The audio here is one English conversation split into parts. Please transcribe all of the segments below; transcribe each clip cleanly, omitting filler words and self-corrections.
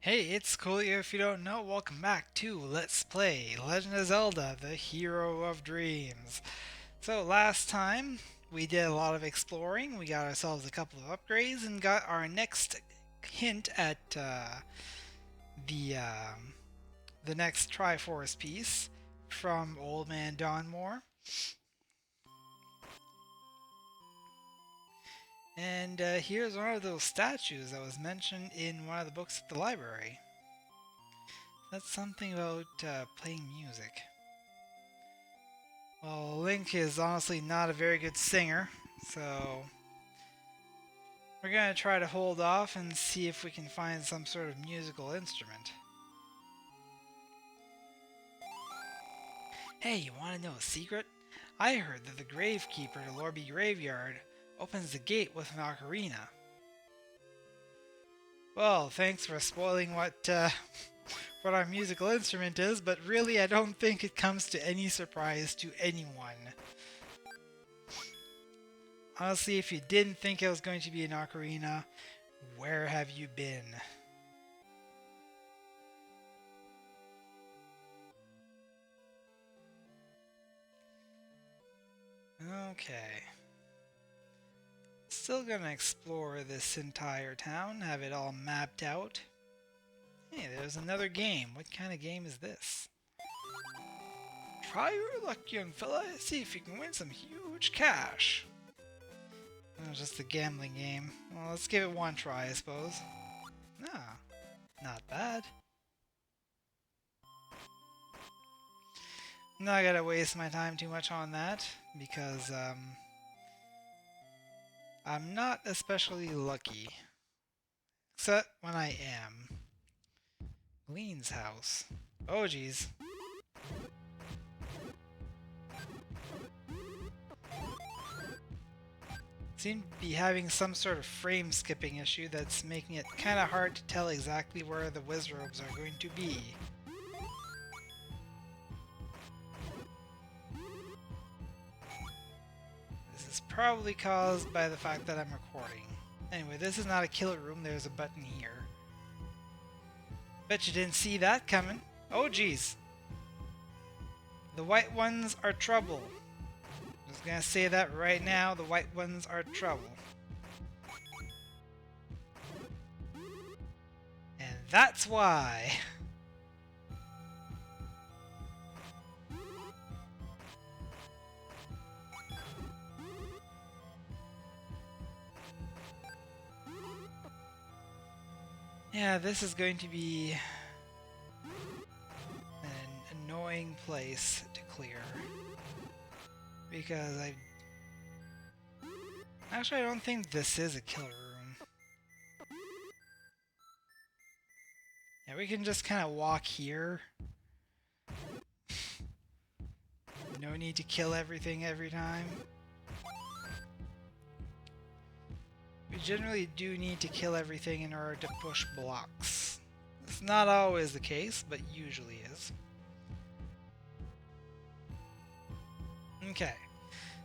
Hey, it's Coolio. If you don't know, welcome back to Let's Play Legend of Zelda, the Hero of Dreams. So last time, we did a lot of exploring, we got ourselves a couple of upgrades, and got our next hint at the, the next Triforce piece from Old Man Donmore. And here's one of those statues that was mentioned in one of the books at the library. That's something about playing music. Well, Link is honestly not a very good singer, so we're going to try to hold off and see if we can find some sort of musical instrument. Hey, you want to know a secret? I heard that the gravekeeper to Lorby Graveyard opens the gate with an ocarina. Well, thanks for spoiling what our musical instrument is, but really I don't think it comes to any surprise to anyone. Honestly, if you didn't think it was going to be an ocarina, where have you been? Okay. Still gonna explore this entire town, have it all mapped out. Hey, there's another game. What kind of game is this? Try your luck, young fella. See if you can win some huge cash. Oh, just a gambling game. Well, let's give it one try, I suppose. Ah, not bad. I'm not gonna waste my time too much on that, because, I'm not especially lucky. Except when I am. Lean's house. Oh, geez. Seem to be having some sort of frame skipping issue that's making it kind of hard to tell exactly where the Wizrobes are going to be. This is probably caused by the fact that I'm recording. Anyway, this is not a killer room, there's a button here. Bet you didn't see that coming. Oh geez. The white ones are trouble. I'm just gonna say that right now, the white ones are trouble. And that's why. Yeah, this is going to be an annoying place to clear. Because Actually, I don't think this is a killer room. Yeah, we can just kind of walk here. No need to kill everything every time. We generally do need to kill everything in order to push blocks. It's not always the case, but usually is. Okay,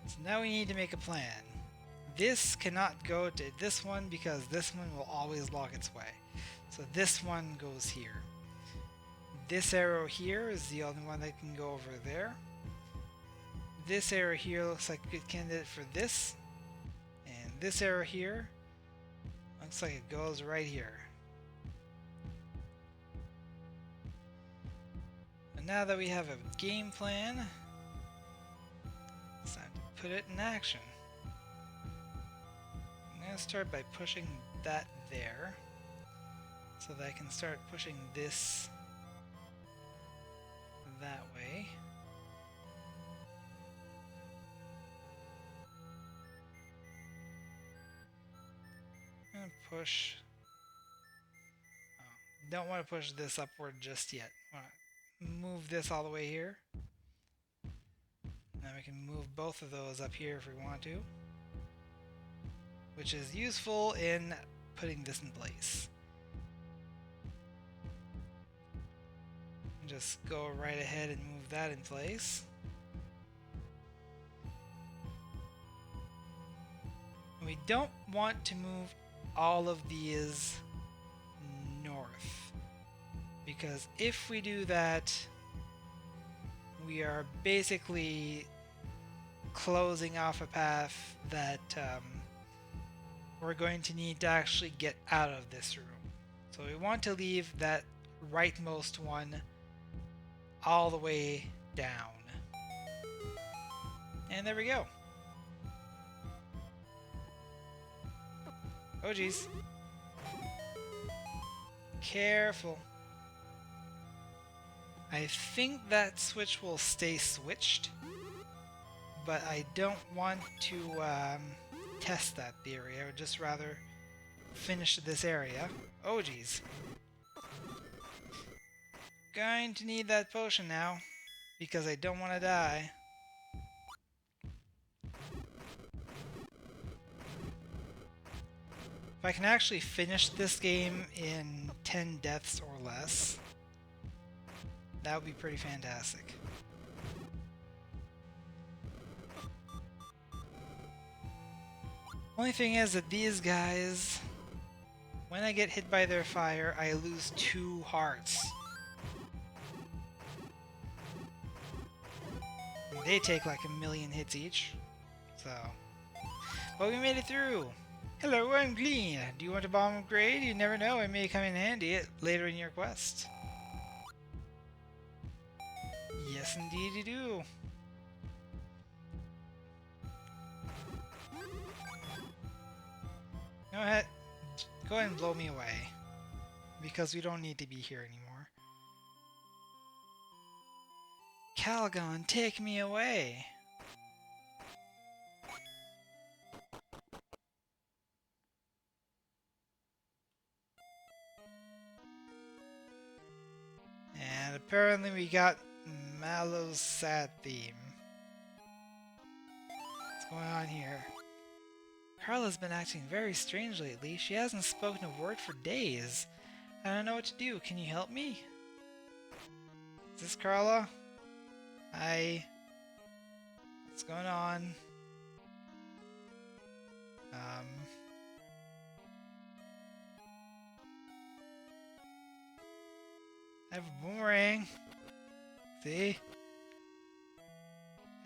so now we need to make a plan. This cannot go to this one because this one will always block its way. So this one goes here. This arrow here is the only one that can go over there. This arrow here looks like a good candidate for this. And this arrow here looks like it goes right here. And now that we have a game plan, it's time to put it in action. I'm going to start by pushing that there, so that I can start pushing this that way. I'm going to push... Oh, don't want to push this upward just yet. I want to move this all the way here. Now we can move both of those up here if we want to, which is useful in putting this in place. Just go right ahead and move that in place. We don't want to move all of these north. because if we do that, we are basically closing off a path that we're going to need to actually get out of this room. So we want to leave that rightmost one all the way down. And there we go. Oh geez. Careful. I think that switch will stay switched, but I don't want to test that theory. I would just rather finish this area. Oh geez. Going to need that potion now, because I don't want to die. If I can actually finish this game in 10 deaths or less, that would be pretty fantastic. Only thing is that these guys, when I get hit by their fire, I lose 2 hearts. And they take like 1,000,000 hits each. So, but we made it through. Hello, I'm Glean. Do you want a bomb upgrade? You never know, it may come in handy later in your quest. Yes, indeed you do. Go ahead and blow me away, because we don't need to be here anymore. Calgon, take me away! And apparently we got Mallow's sad theme. What's going on here? Carla's been acting very strange lately. She hasn't spoken a word for days. I don't know what to do. Can you help me? Is this Carla? Hi. What's going on? I have a boomerang. See?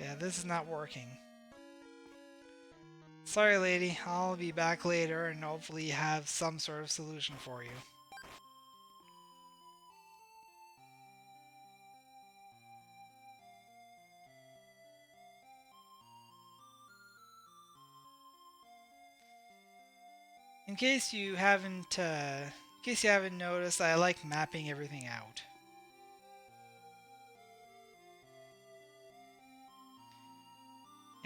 Yeah, this is not working. Sorry, lady. I'll be back later and hopefully have some sort of solution for you. In case you haven't noticed, I like mapping everything out.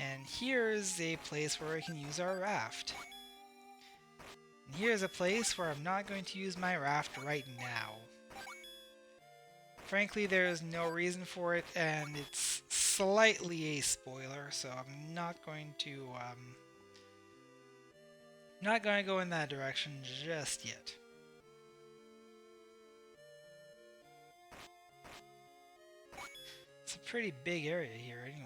And here's a place where I can use our raft. And here's a place where I'm not going to use my raft right now. Frankly, there's no reason for it, and it's slightly a spoiler, so I'm not going to go in that direction just yet. It's a pretty big area here anyway.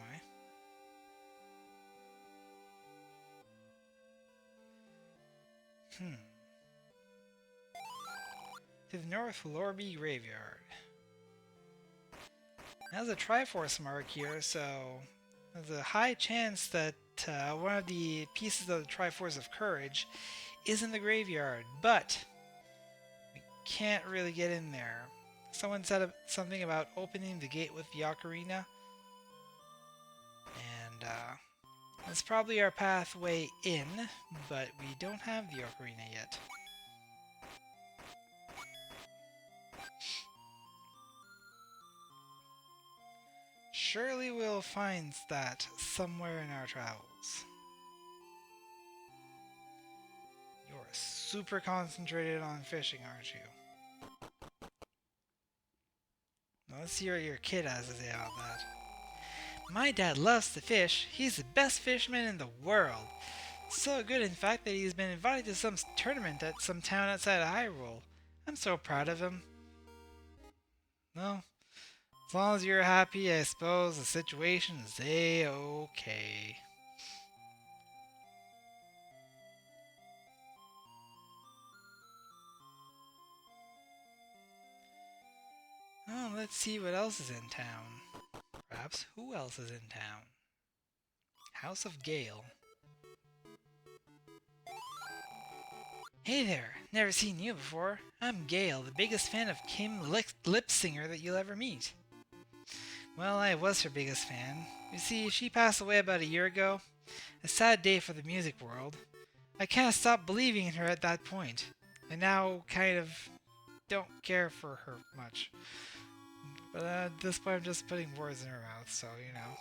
To the north, LoZ Graveyard. There's a Triforce mark here, so there's a high chance that one of the pieces of the Triforce of Courage is in the graveyard, but we can't really get in there. Someone said something about opening the gate with the ocarina, and that's probably our pathway in, but we don't have the ocarina yet. Surely we'll find that somewhere in our travels. You're super concentrated on fishing, aren't you? Now let's see what your kid has to say about that. My dad loves to fish. He's the best fisherman in the world. So good, in fact, that he's been invited to some tournament at some town outside of Hyrule. I'm so proud of him. Well, as long as you're happy, I suppose the situation is a-okay. Well, let's see what else is in town. Perhaps who else is in town? House of Gail. Hey there, never seen you before. I'm Gail, the biggest fan of Kim Lip Singer that you'll ever meet. Well, I was her biggest fan. You see, she passed away about a year ago. A sad day for the music world. I can't stop believing in her at that point. I now kind of don't care for her much. But at this point I'm just putting words in her mouth, so you know.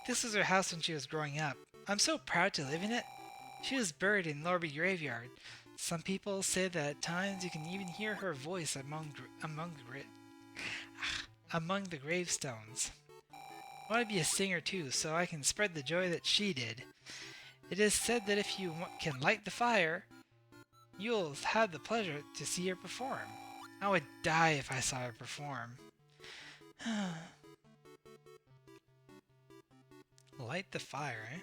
This was her house when she was growing up. I'm so proud to live in it. She was buried in Lorby Graveyard. Some people say that at times you can even hear her voice among the gravestones. I want to be a singer too, so I can spread the joy that she did. It is said that if you can light the fire, you'll have the pleasure to see her perform. I would die if I saw her perform. Light the fire, eh?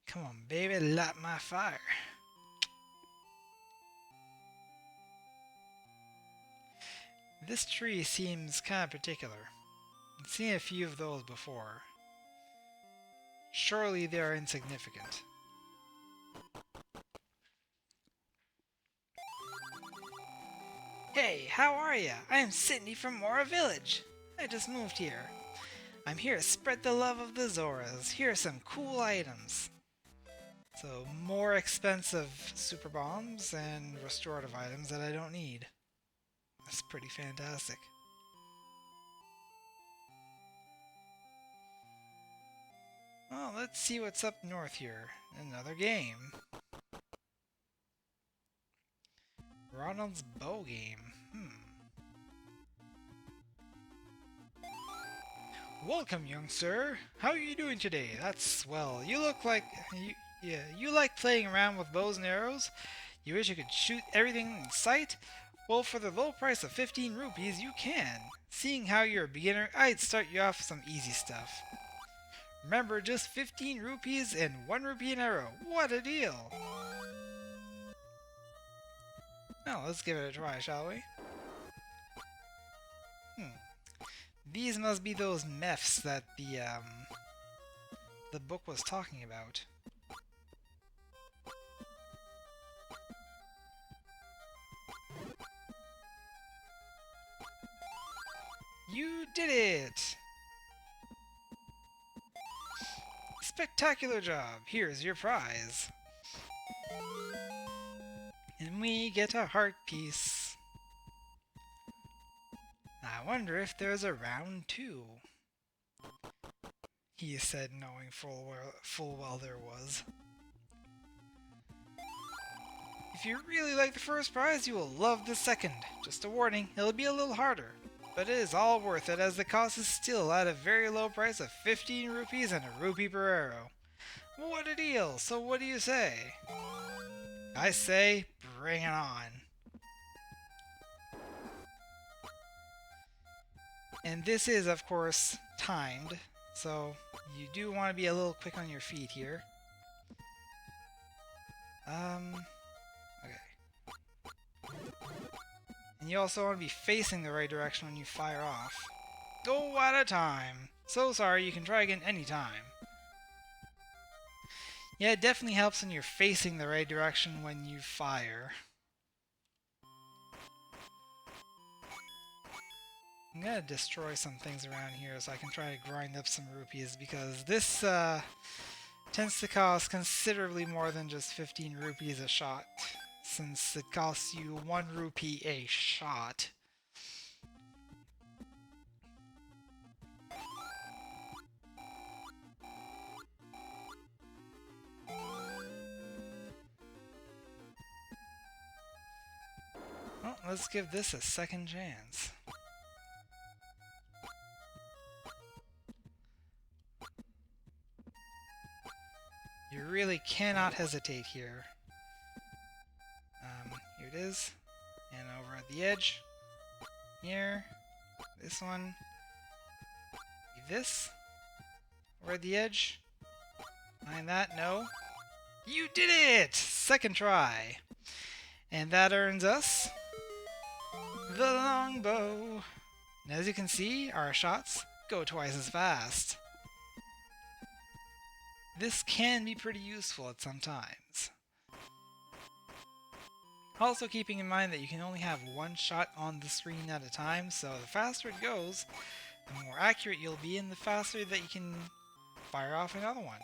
Come on, baby, light my fire. This tree seems kind of particular. I've seen a few of those before. Surely they are insignificant. Hey, how are ya? I am Sydney from Mora Village. I just moved here. I'm here to spread the love of the Zoras. Here are some cool items. So, more expensive super bombs and restorative items that I don't need. That's pretty fantastic. Well, let's see what's up north here. Another game. Ronald's bow game. Welcome, young sir. How are you doing today? That's swell. You look like you like playing around with bows and arrows? You wish you could shoot everything in sight? Well, for the low price of 15 rupees, you can. Seeing how you're a beginner, I'd start you off with some easy stuff. Remember, just 15 rupees and 1 rupee an arrow. What a deal! Now, let's give it a try, shall we? These must be those mephs that the book was talking about. You did it! Spectacular job! Here's your prize. And we get a heart piece. I wonder if there's a round 2. He said, knowing full well there was. If you really like the first prize, you will love the second. Just a warning, it'll be a little harder. But it is all worth it, as the cost is still at a very low price of 15 rupees and a rupee per arrow. What a deal! So what do you say? I say, bring it on. And this is, of course, timed, so you do want to be a little quick on your feet here. Okay. And you also want to be facing the right direction when you fire off. Oh, what a time! So sorry, you can try again anytime. Yeah, it definitely helps when you're facing the right direction when you fire. I'm gonna destroy some things around here so I can try to grind up some rupees, because this tends to cost considerably more than just 15 rupees a shot, since it costs you 1 rupee a shot. Well, let's give this a second chance. You really cannot hesitate here. Here it is. And over at the edge. Here. This one. This. Over at the edge. Behind that, no. You did it! Second try. And that earns us the longbow. And as you can see, our shots go twice as fast. This can be pretty useful at some times. Also keeping in mind that you can only have one shot on the screen at a time, so the faster it goes, the more accurate you'll be and the faster that you can fire off another one.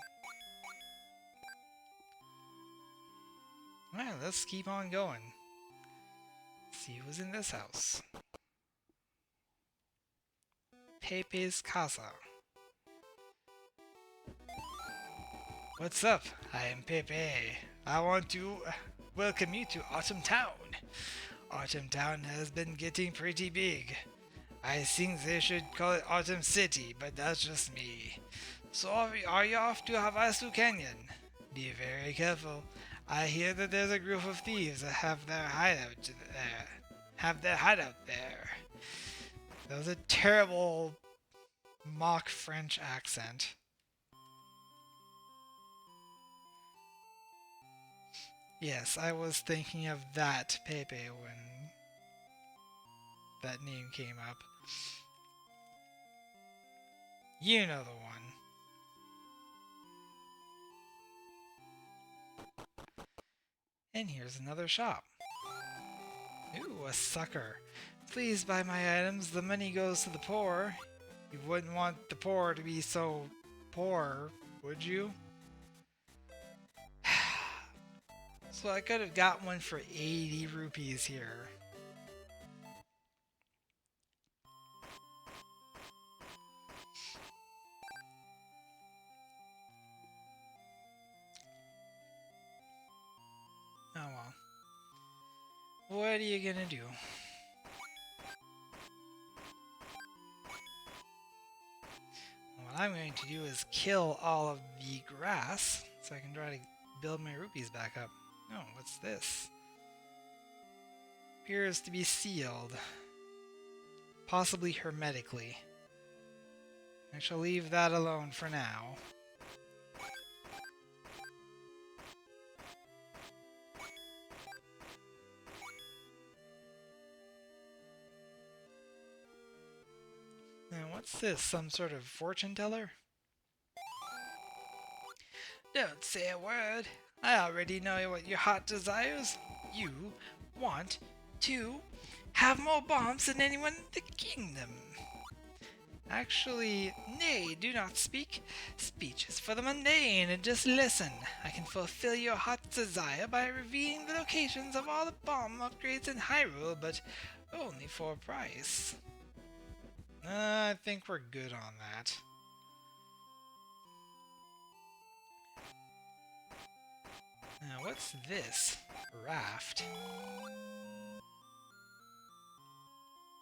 Well, let's keep on going. See who's in this house. Pepe's Casa. What's up? I am Pepe. I want to welcome you to Autumn Town. Autumn Town has been getting pretty big. I think they should call it Autumn City, but that's just me. So are you off to Havasu Canyon? Be very careful. I hear that there's a group of thieves that have their hideout there. That was a terrible mock French accent. Yes, I was thinking of that Pepe when that name came up. You know the one. And here's another shop. Ooh, a sucker. Please buy my items, the money goes to the poor. You wouldn't want the poor to be so poor, would you? So I could have got one for 80 rupees here. Oh well. What are you gonna do? What I'm going to do is kill all of the grass so I can try to build my rupees back up. Oh, what's this? Appears to be sealed. Possibly hermetically. I shall leave that alone for now. Now, what's this? Some sort of fortune teller? Don't say a word. I already know what your heart desires. You want to have more bombs than anyone in the kingdom. Actually, nay, do not speak. Speech is for the mundane, and just listen. I can fulfill your heart's desire by revealing the locations of all the bomb upgrades in Hyrule, but only for a price. I think we're good on that. Now, what's this? Raft.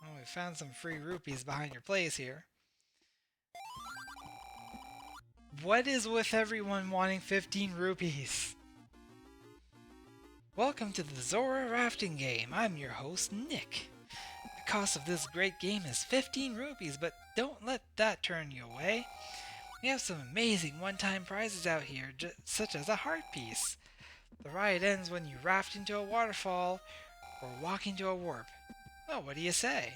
Oh, we found some free rupees behind your place here. What is with everyone wanting 15 rupees? Welcome to the Zora Rafting game. I'm your host, Nick. The cost of this great game is 15 rupees, but don't let that turn you away. We have some amazing one-time prizes out here, such as a heart piece. The ride ends when you raft into a waterfall or walk into a warp. Well, what do you say?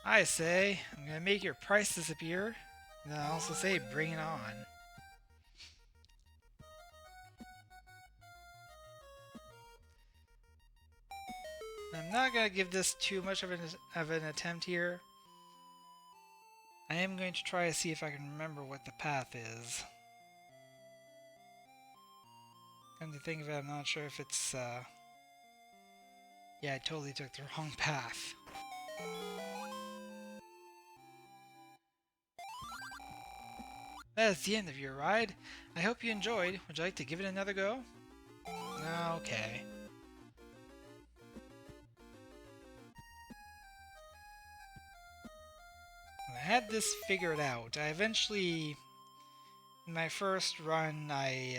I say, I'm gonna make your price disappear, and then I also say, bring it on. I'm not gonna give this too much of an attempt here. I am going to try to see if I can remember what the path is. Come to think of it, I'm not sure if it's, yeah, I totally took the wrong path. That's the end of your ride. I hope you enjoyed. Would you like to give it another go? Okay. I had this figured out. I eventually, in my first run, I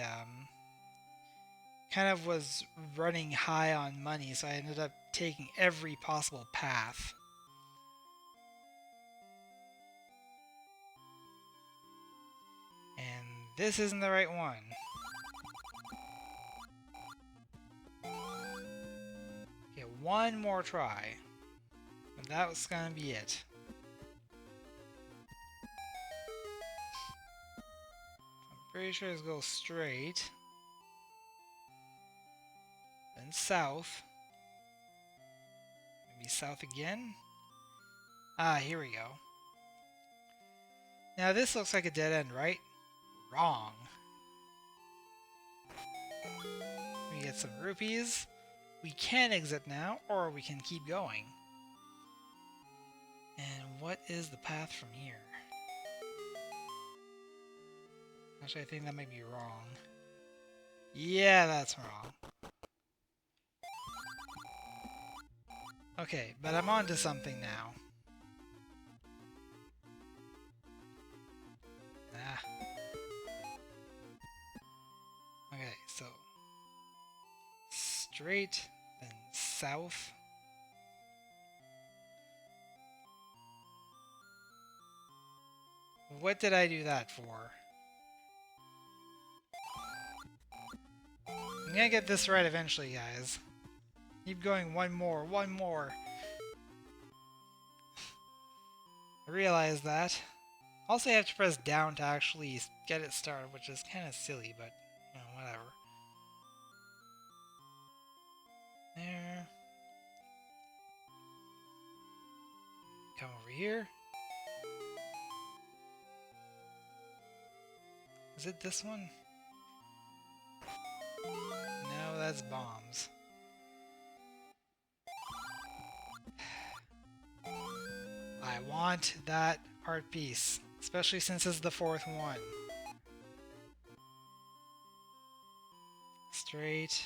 kind of was running high on money, so I ended up taking every possible path. And this isn't the right one. Okay, one more try. that was gonna be it. I'm pretty sure it's go straight. Then south. Maybe south again? Ah, here we go. Now this looks like a dead end, right? Wrong. We get some rupees. We can exit now, or we can keep going. And what is the path from here? Actually, I think that might be wrong. Yeah, that's wrong. Okay, but I'm on to something now. Ah. Okay, so straight, then south. What did I do that for? I'm gonna get this right eventually, guys. Keep going, one more. I realize that. Also, you have to press down to actually get it started, which is kind of silly, but, you know, whatever. There. Come over here. Is it this one? No, that's bombs. I want that art piece, especially since it's the fourth one. Straight.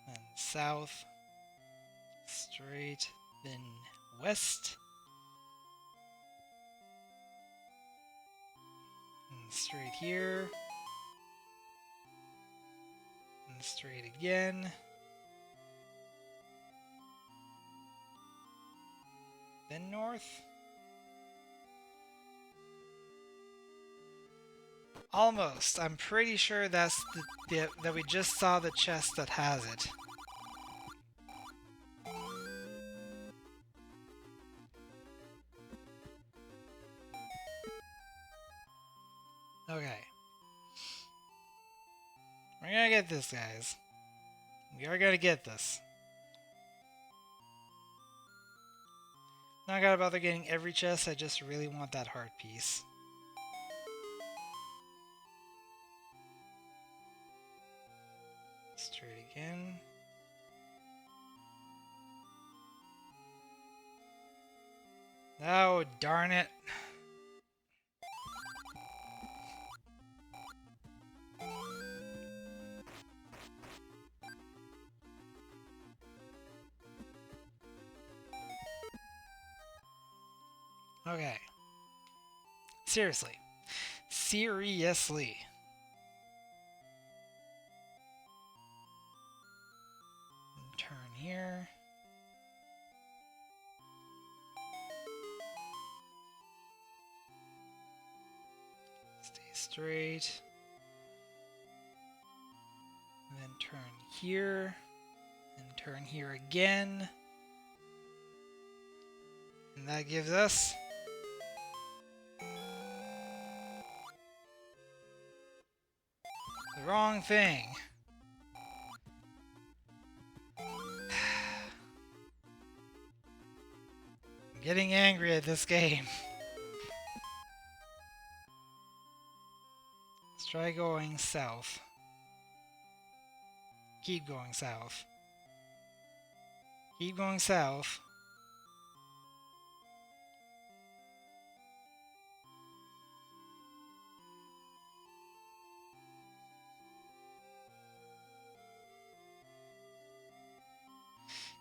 Then south. Straight. Then west. And straight here. And straight again. Then north. Almost. I'm pretty sure that's that we just saw the chest that has it. Okay. We're gonna get this, guys. We are gonna get this. Not gotta bother getting every chest, I just really want that heart piece. Straight again. Oh, darn it. Okay. Seriously. Seriously. Turn here. Stay straight. And then turn here. And turn here again. And that gives us the wrong thing. I'm getting angry at this game. Let's try going south. Keep going south. Keep going south.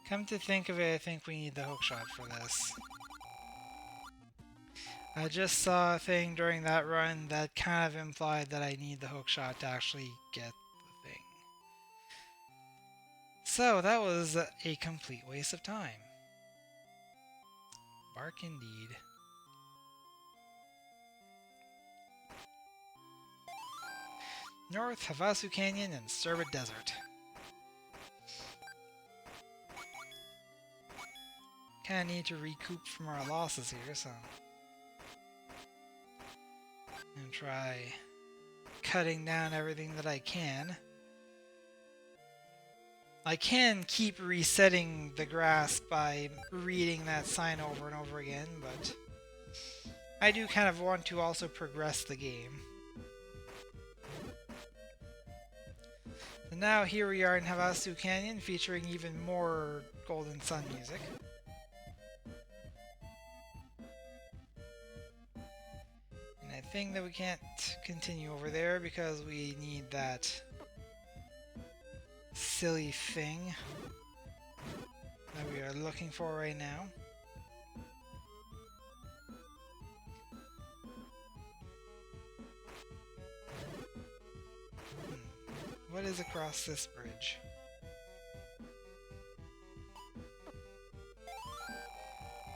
Come to think of it, I think we need the hookshot for this. I just saw a thing during that run that kind of implied that I need the hookshot to actually get the thing. So that was a complete waste of time. Bark indeed. North Havasu Canyon and Sherbet Desert. kind of need to recoup from our losses here, so... and try cutting down everything that I can. I can keep resetting the grass by reading that sign over and over again, but I do kind of want to also progress the game. And now here we are in Havasu Canyon, featuring even more Golden Sun music. And I think that we can't continue over there because we need that silly thing that we are looking for right now. What is across this bridge?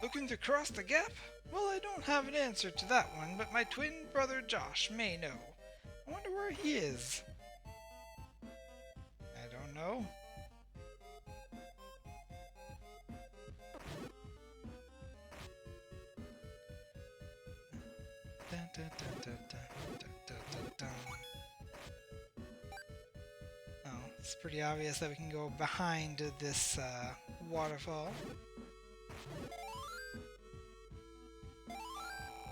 Looking to cross the gap? Well, I don't have an answer to that one, but my twin brother Josh may know. I wonder where he is. I don't know. Oh, it's pretty obvious that we can go behind this waterfall.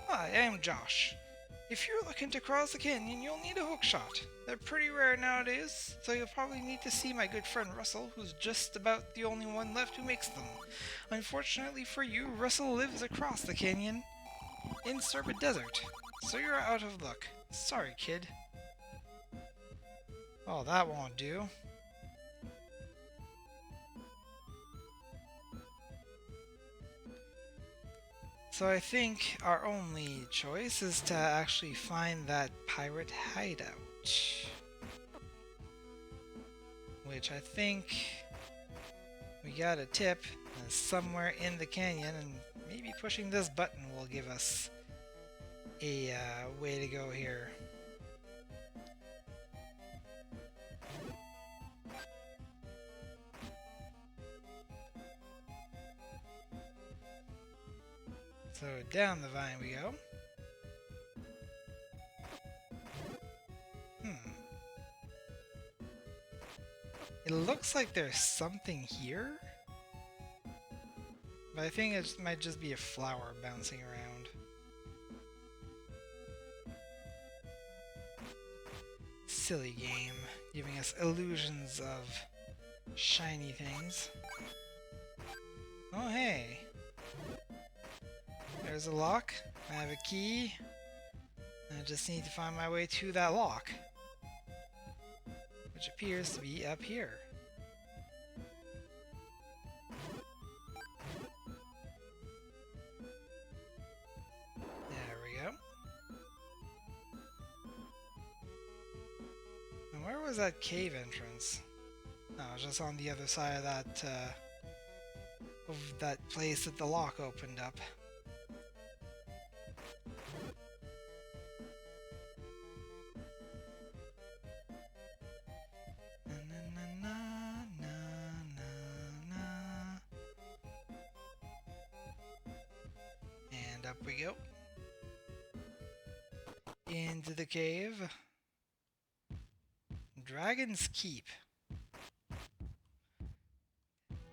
Hi, I'm Josh. If you're looking to cross the canyon, you'll need a hookshot. They're pretty rare nowadays, so you'll probably need to see my good friend Russell, who's just about the only one left who makes them. Unfortunately for you, Russell lives across the canyon in Sorbet Desert, so you're out of luck. Sorry, kid. Oh, that won't do. So I think our only choice is to actually find that pirate hideout. Which I think we got a tip somewhere in the canyon, and maybe pushing this button will give us a way to go here. So down the vine we go. It looks like there's something here, but I think it might just be a flower bouncing around. Silly game, giving us illusions of shiny things. Oh hey! There's a lock. I have a key. I just need to find my way to that lock, which appears to be up here. There we go. And where was that cave entrance? No, it was just on the other side of that place that the lock opened up. And up we go. Into the cave. Dragon's Keep.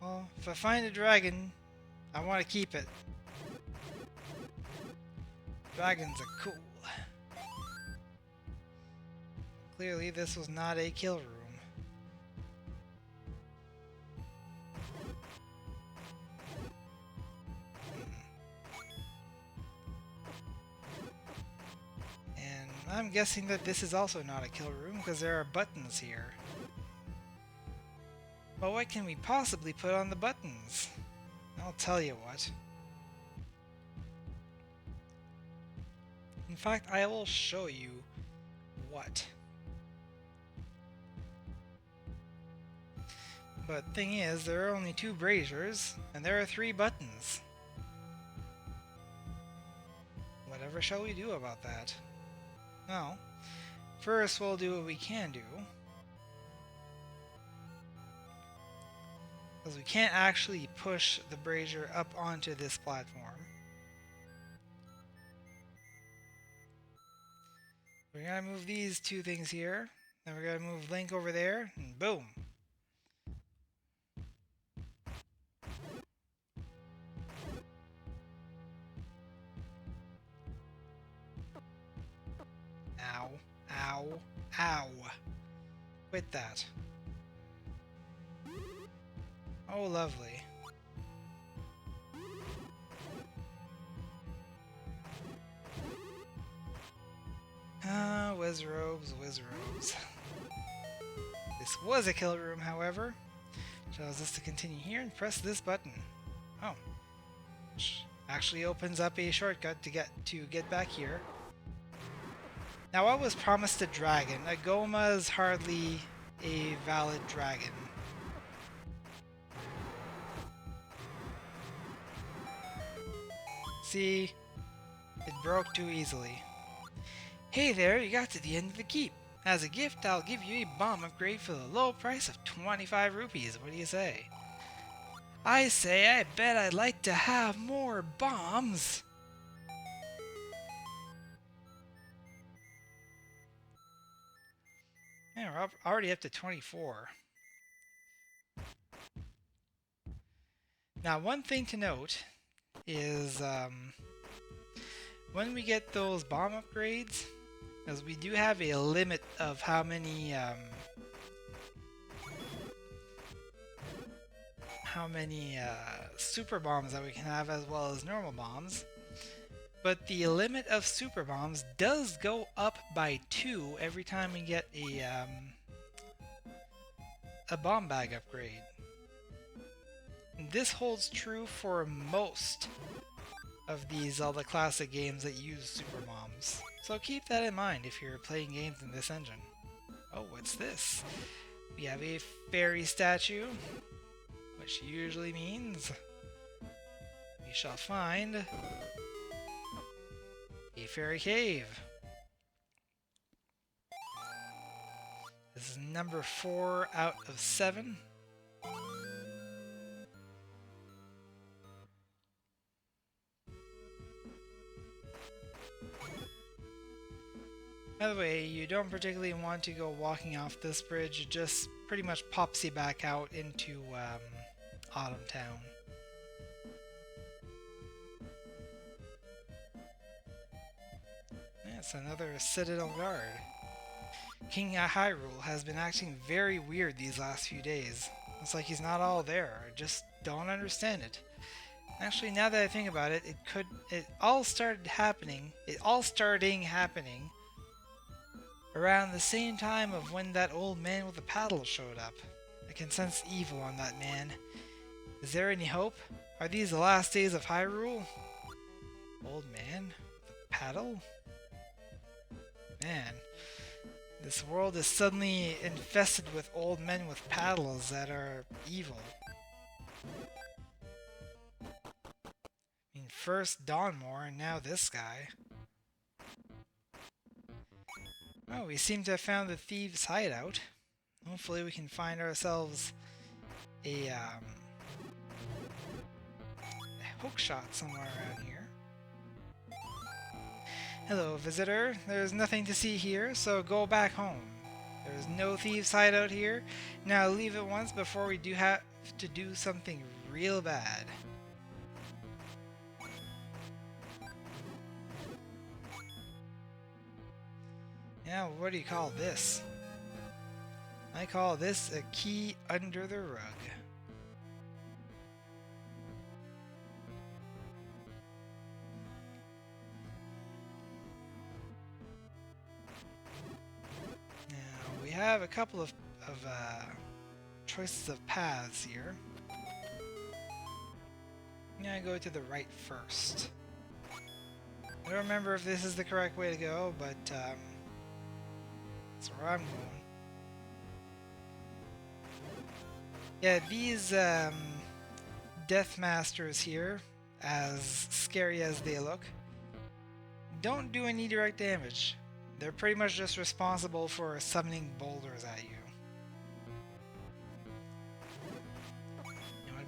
Well, if I find a dragon, I want to keep it. Dragons are cool. Clearly, this was not a kill room. And I'm guessing that this is also not a kill room because there are buttons here. But what can we possibly put on the buttons? I'll tell you what. In fact, I will show you what. But thing is, there are only 2 braziers, and there are 3 buttons. Whatever shall we do about that? Well, first we'll do what we can do. Because we can't actually push the brazier up onto this platform. We're gonna move these two things here. Then we're gonna move Link over there, and boom. Ow, ow, ow. Quit that. Oh, lovely. Ah, whiz robes, whiz robes. This was a kill room, however. Which allows us to continue here and press this button. Oh. Which actually opens up a shortcut to get back here. Now, I was promised a dragon. A Goma's hardly a valid dragon. See? It broke too easily. Hey there, you got to the end of the keep. As a gift, I'll give you a bomb upgrade for the low price of 25 rupees. What do you say? I say, I bet I'd like to have more bombs. Yeah, we're already up to 24. Now, one thing to note is when we get those bomb upgrades, because we do have a limit of how many super bombs that we can have, as well as normal bombs. But the limit of super bombs does go up by 2 every time we get a bomb bag upgrade. And this holds true for most of these Zelda classic games that use super bombs. So keep that in mind if you're playing games in this engine. Oh, what's this? We have a fairy statue, which usually means we shall find a fairy cave. This is number 4 out of 7. By the way, you don't particularly want to go walking off this bridge. It just pretty much pops you back out into Autumn Town. Yes, another Citadel Guard. King Hyrule has been acting very weird these last few days. It's like he's not all there. I just don't understand it. Actually, now that I think about it, it all started happening around the same time of when that old man with the paddle showed up. I can sense evil on that man. Is there any hope? Are these the last days of Hyrule? Old man with a paddle? Man, this world is suddenly infested with old men with paddles that are evil. I mean, first Dawnmore and now this guy. Oh, we seem to have found the thieves' hideout. Hopefully we can find ourselves a hookshot somewhere around here. Hello, visitor. There's nothing to see here, so go back home. There's no thieves' hideout here. Now leave at once before we do have to do something real bad. Now, what do you call this? I call this a key under the rug. Now, we have a couple of choices of paths here. I'm gonna go to the right first. I don't remember if this is the correct way to go, but that's where I'm going. Yeah, these Death Masters here, as scary as they look, don't do any direct damage. They're pretty much just responsible for summoning boulders at you.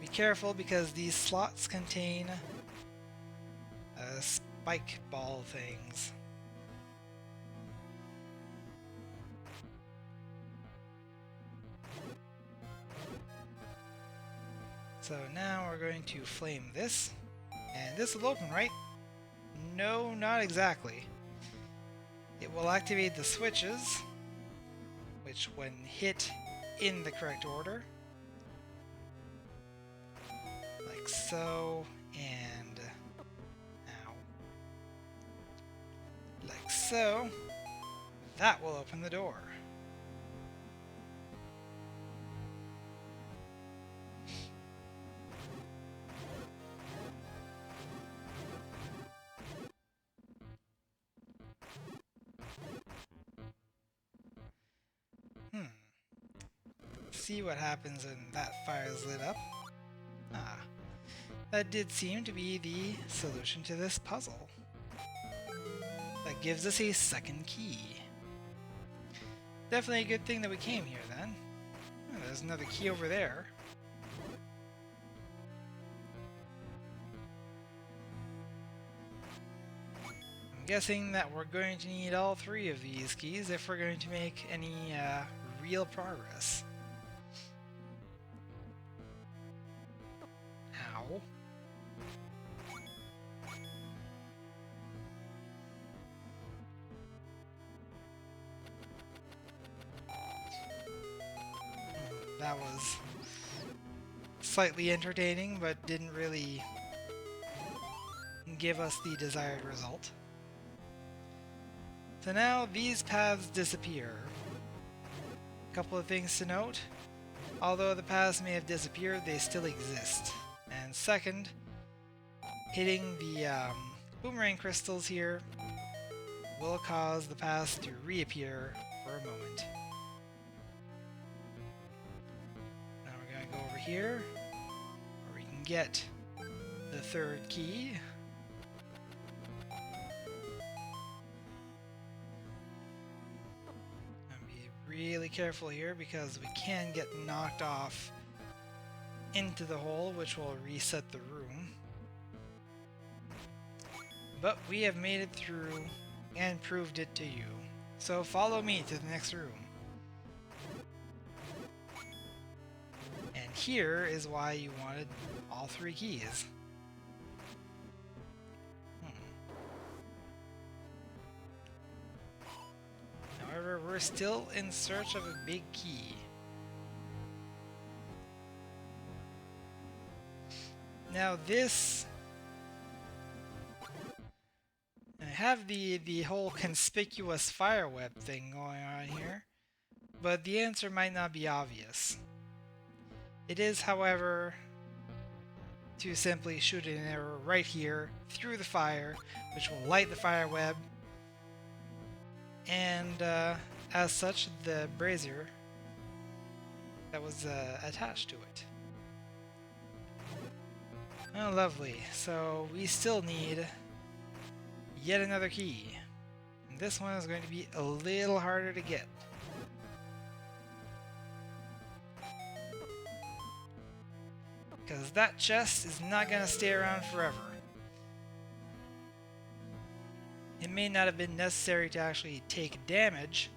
careful because these slots contain spike ball things. So now we're going to flame this, and this will open, right? No, not exactly. It will activate the switches, which when hit in the correct order, like so, and ow, like so, that will open the door. See what happens when that fire is lit up. Ah, that did seem to be the solution to this puzzle. That gives us a second key. Definitely a good thing that we came here then. Oh, there's another key over there. I'm guessing that we're going to need all three of these keys if we're going to make any real progress. Ow. That was slightly entertaining, but didn't really give us the desired result. So now these paths disappear. A couple of things to note. Although the paths may have disappeared, they still exist. And second, hitting the boomerang crystals here will cause the paths to reappear for a moment. Now we're going to go over here, where we can get the third key. And be really careful here because we can get knocked off into the hole, which will reset the room. But we have made it through and proved it to you. So follow me to the next room. And here is why you wanted all three keys. However, we're still in search of a big key. Now this, I have the whole conspicuous fire web thing going on here, but the answer might not be obvious. It is, however, to simply shoot an arrow right here through the fire, which will light the fire web, and as such, the brazier that was attached to it. Oh, lovely. So we still need yet another key. And this one is going to be a little harder to get. Because that chest is not going to stay around forever. It may not have been necessary to actually take damage,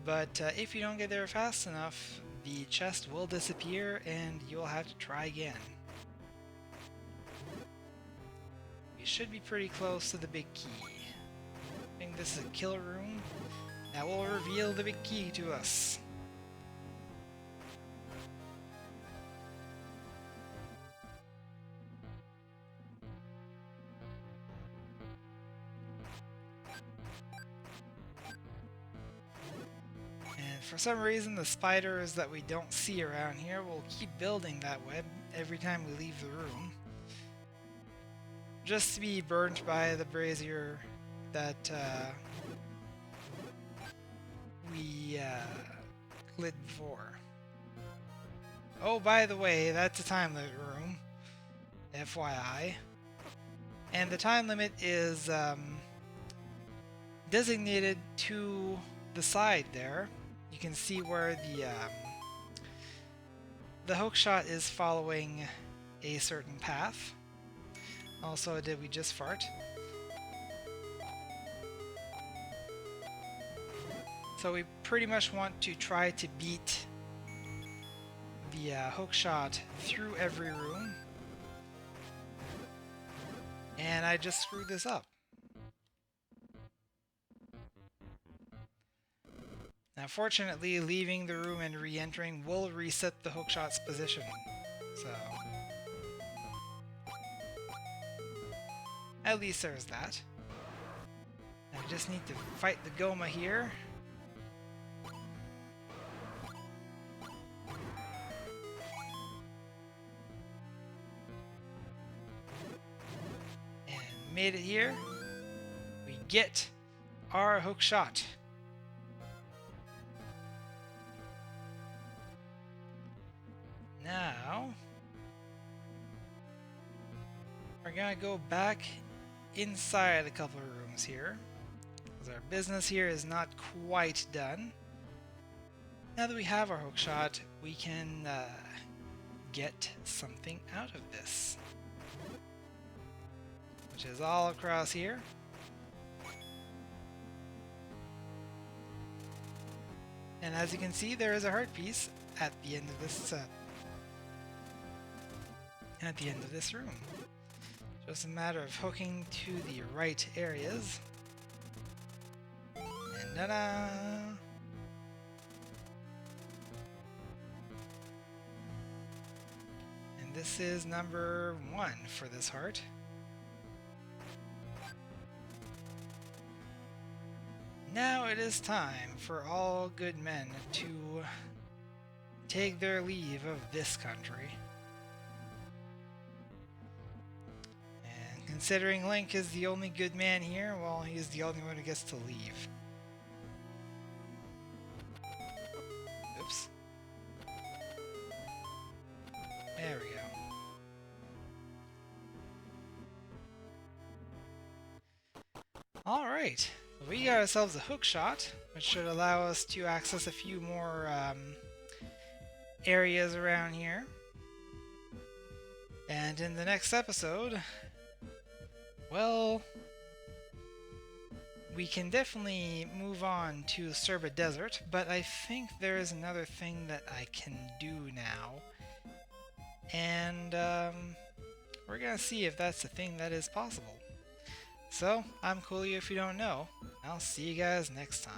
but if you don't get there fast enough, the chest will disappear and you'll have to try again. Should be pretty close to the big key. I think this is a killer room that will reveal the big key to us. And for some reason, the spiders that we don't see around here will keep building that web every time we leave the room, just to be burnt by the brazier that we lit before. Oh, by the way, that's a time limit room, FYI. And the time limit is designated to the side there. You can see where the hookshot is following a certain path. Also, did we just fart? So we pretty much want to try to beat the hookshot through every room. And I just screwed this up. Now fortunately, leaving the room and re-entering will reset the hookshot's position. So at least there's that. I just need to fight the Goma here. And made it here. We get our hookshot. Now we're gonna go back inside a couple of rooms here, because our business here is not quite done. Now that we have our hookshot, we can get something out of this, which is all across here. And as you can see, there is a heart piece at the end of this room. Just a matter of hooking to the right areas. And ta-da! And this is number 1 for this heart. Now it is time for all good men to take their leave of this country. Considering Link is the only good man here, well, he's the only one who gets to leave. Oops. There we go. Alright, we got ourselves a hookshot, which should allow us to access a few more areas around here. And in the next episode, well, we can definitely move on to Serba Desert, but I think there is another thing that I can do now. And we're gonna see if that's the thing that is possible. So, I'm Coolio if you don't know. I'll see you guys next time.